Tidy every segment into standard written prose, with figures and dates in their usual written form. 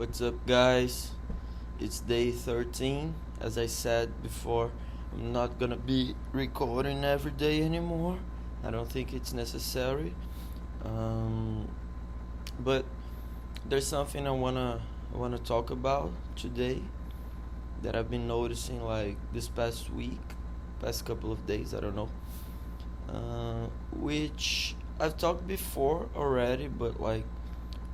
What's up, guys? It's day 13. As I said before, I'm not gonna be recording every day anymore. I don't think it's necessary. Um, but there's something I wanna talk about today that I've been noticing like this past week, past couple of days. I don't know. Which I've talked before already, but like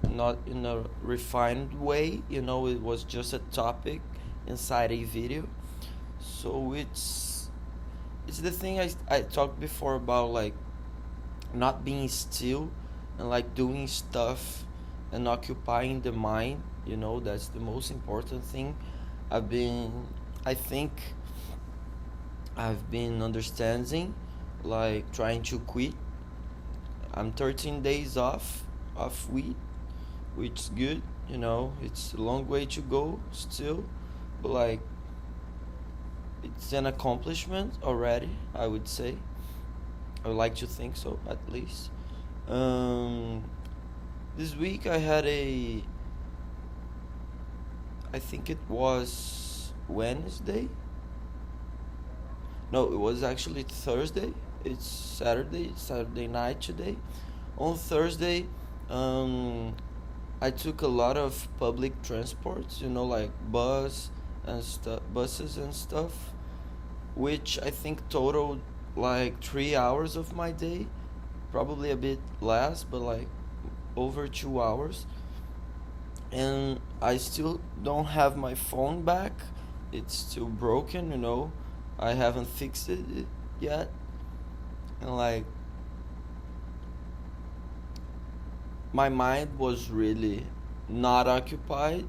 not in a refined way. It was just a topic inside a video. So it's the thing I talked before about, like not being still and like doing stuff and occupying the mind. That's the most important thing. I've been I think I've been understanding, like trying to quit. I'm 13 days off weed, which is good. It's a long way to go still, but like it's an accomplishment already, I would say. I would like to think so, at least. um this week I had I think it was Wednesday. No, it was actually Thursday. It's Saturday night today. On Thursday, um I took a lot of public transports, like buses and stuff, which I think totaled like 3 hours of my day, probably a bit less, but like over 2 hours. And I still don't have my phone back. It's still broken, I haven't fixed it yet. And like my mind was really not occupied,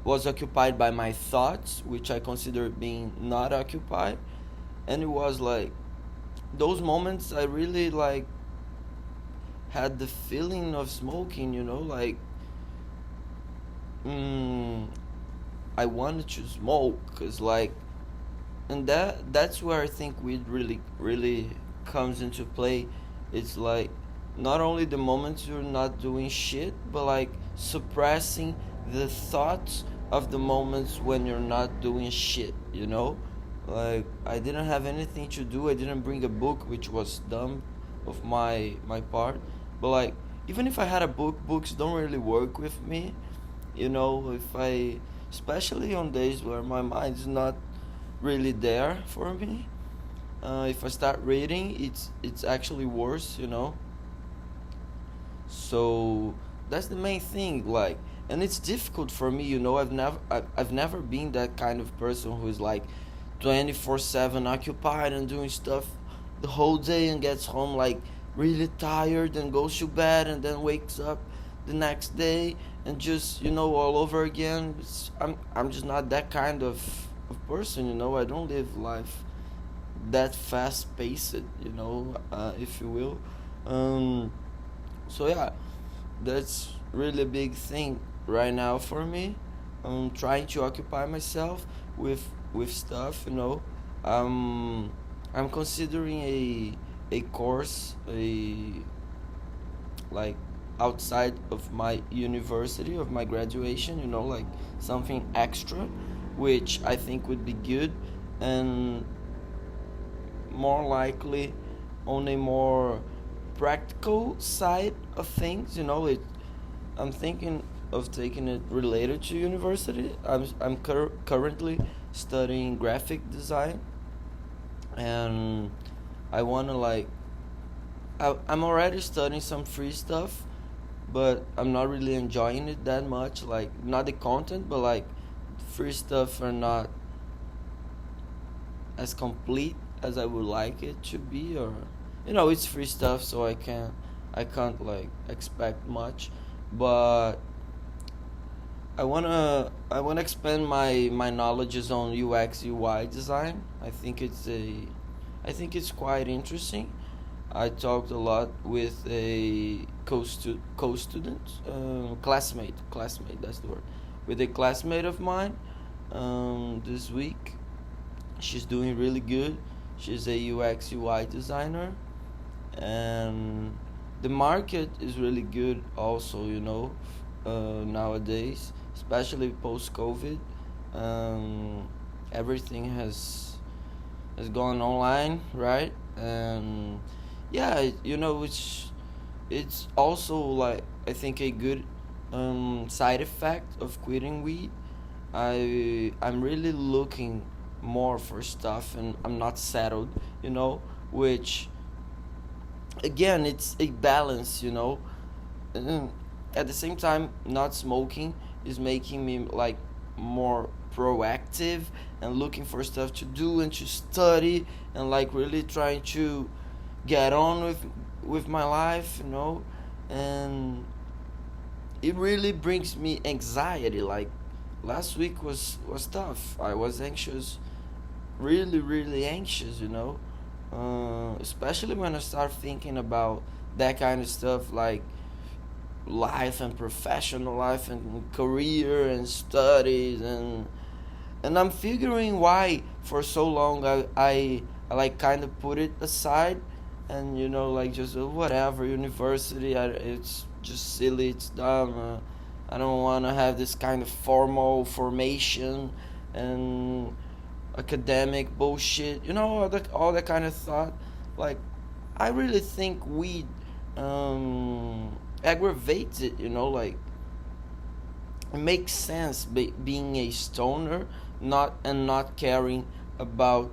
was occupied by my thoughts, which I consider being not occupied. And it was like those moments I really like had the feeling of smoking, like mm, I wanted to smoke, cause like, and that's where I think weed really comes into play. It's like not only the moments you're not doing shit, but like suppressing the thoughts of the moments when you're not doing shit. Like I didn't have anything to do. I didn't bring a book, which was dumb of my part. But like, even if I had a book, books don't really work with me. If I, especially on days where my mind is not really there for me. If I start reading, it's actually worse. So that's the main thing. Like, and it's difficult for me. I've never been that kind of person who is like 24/7 occupied and doing stuff the whole day and gets home like really tired and goes to bed and then wakes up the next day and just all over again. I'm just not that kind of person. I don't live life that fast paced, if you will. So yeah, that's really a big thing right now for me. I'm trying to occupy myself with stuff. I'm considering a course, a like outside of my university, of my graduation. Like something extra, which I think would be good, and more likely on a more practical side of things. I'm thinking of taking it related to university. I'm currently studying graphic design, and I want to like I'm already studying some free stuff, but I'm not really enjoying it that much. Like, not the content, but like free stuff are not as complete as I would like it to be. Or it's free stuff, so I can't like expect much. But I wanna expand my knowledges on UX UI design. I think it's quite interesting. I talked a lot with a co-student, classmate. That's the word. With a classmate of mine, this week. She's doing really good. She's a UX UI designer, and the market is really good also. nowadays, especially post COVID. Um, Everything has gone online, right? And yeah, it's also like I think a good side effect of quitting weed. I'm really looking more for stuff, and I'm not settled, you know, which again it's a balance, and at the same time not smoking is making me like more proactive and looking for stuff to do and to study and like really trying to get on with my life, and it really brings me anxiety. Like last week was tough. I was anxious, really really anxious, especially when I start thinking about that kind of stuff, like life and professional life and career and studies, and I'm figuring why for so long I like kind of put it aside, and like just whatever university, it's just silly, it's dumb. I don't want to have this kind of formal formation and academic bullshit, all that kind of thought. Like I really think weed aggravates it, like it makes sense being a stoner, not caring about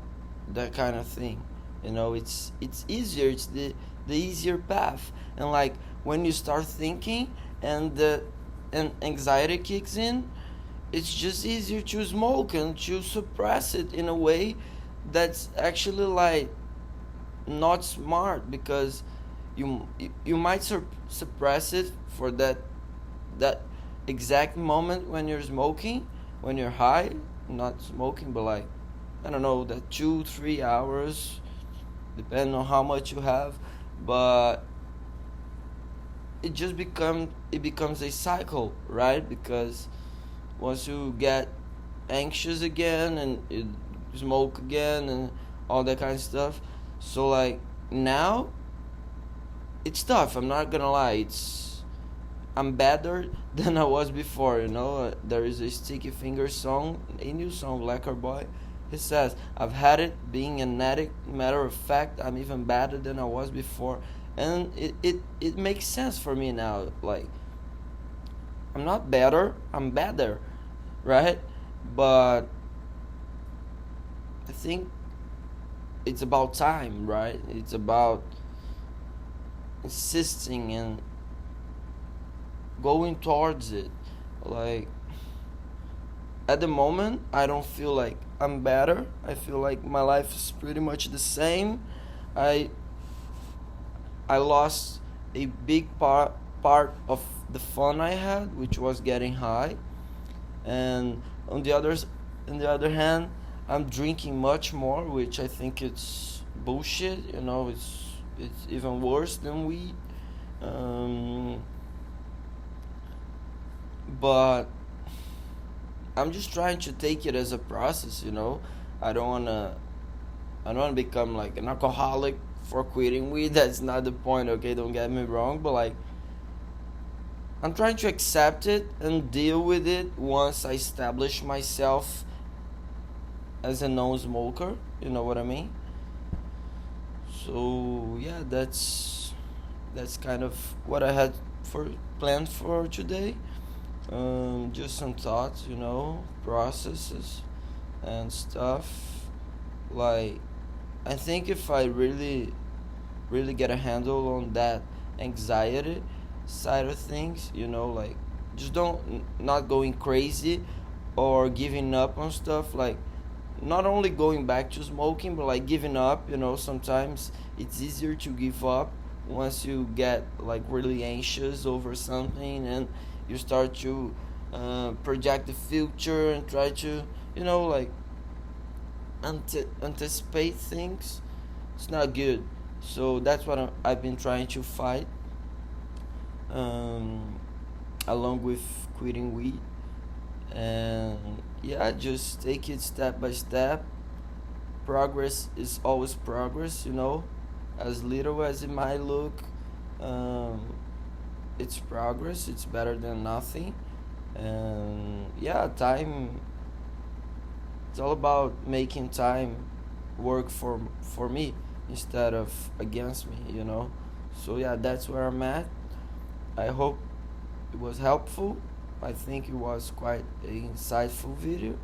that kind of thing. It's easier, it's the easier path. And like when you start thinking and anxiety kicks in, it's just easier to smoke and to suppress it in a way that's actually like not smart, because you might suppress it for that exact moment when you're smoking, when you're high, not smoking, but like I don't know, that 2-3 hours, depending on how much you have. But it becomes a cycle, right? Because once you get anxious again and you smoke again and all that kind of stuff, so like now it's tough, I'm not gonna lie. I'm better than I was before. There is a Sticky Fingers song, a new song, Lacquer Boy. He says, "I've had it being an addict. Matter of fact, I'm even better than I was before," and it makes sense for me now. Like I'm not better, I'm better, right? But I think it's about time, right? It's about insisting and going towards it. Like at the moment I don't feel like I'm better. I feel like my life is pretty much the same. I i lost a big part of the fun I had, which was getting high. And on the other hand, I'm drinking much more, which I think it's bullshit. It's even worse than weed. um but I'm just trying to take it as a process. I don't wanna I don't wanna become like an alcoholic for quitting weed. That's not the point, okay? Don't get me wrong, but like I'm trying to accept it and deal with it once I establish myself as a non-smoker. You know what I mean? So yeah, that's kind of what I had for planned for today. Just some thoughts, processes and stuff. Like, I think if I really, really get a handle on that anxiety side of things, like, just not going crazy or giving up on stuff. Like, not only going back to smoking, but like giving up. Sometimes it's easier to give up once you get like really anxious over something, and you start to project the future and try to like anticipate things. It's not good. So that's what I've been trying to fight, um, along with quitting weed. And yeah, just take it step by step. Progress is always progress, as little as it might look. um, it's progress. It's better than nothing. And yeah, time, it's all about making time work for me instead of against me, you know. So yeah, that's where I'm at. I hope it was helpful. I think it was quite an insightful video.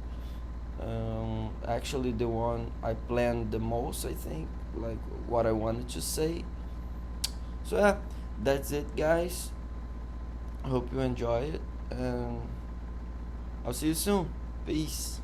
Actually, the one I planned the most, I think, like what I wanted to say. So yeah, that's it, guys. I hope you enjoy it, and I'll see you soon. Peace.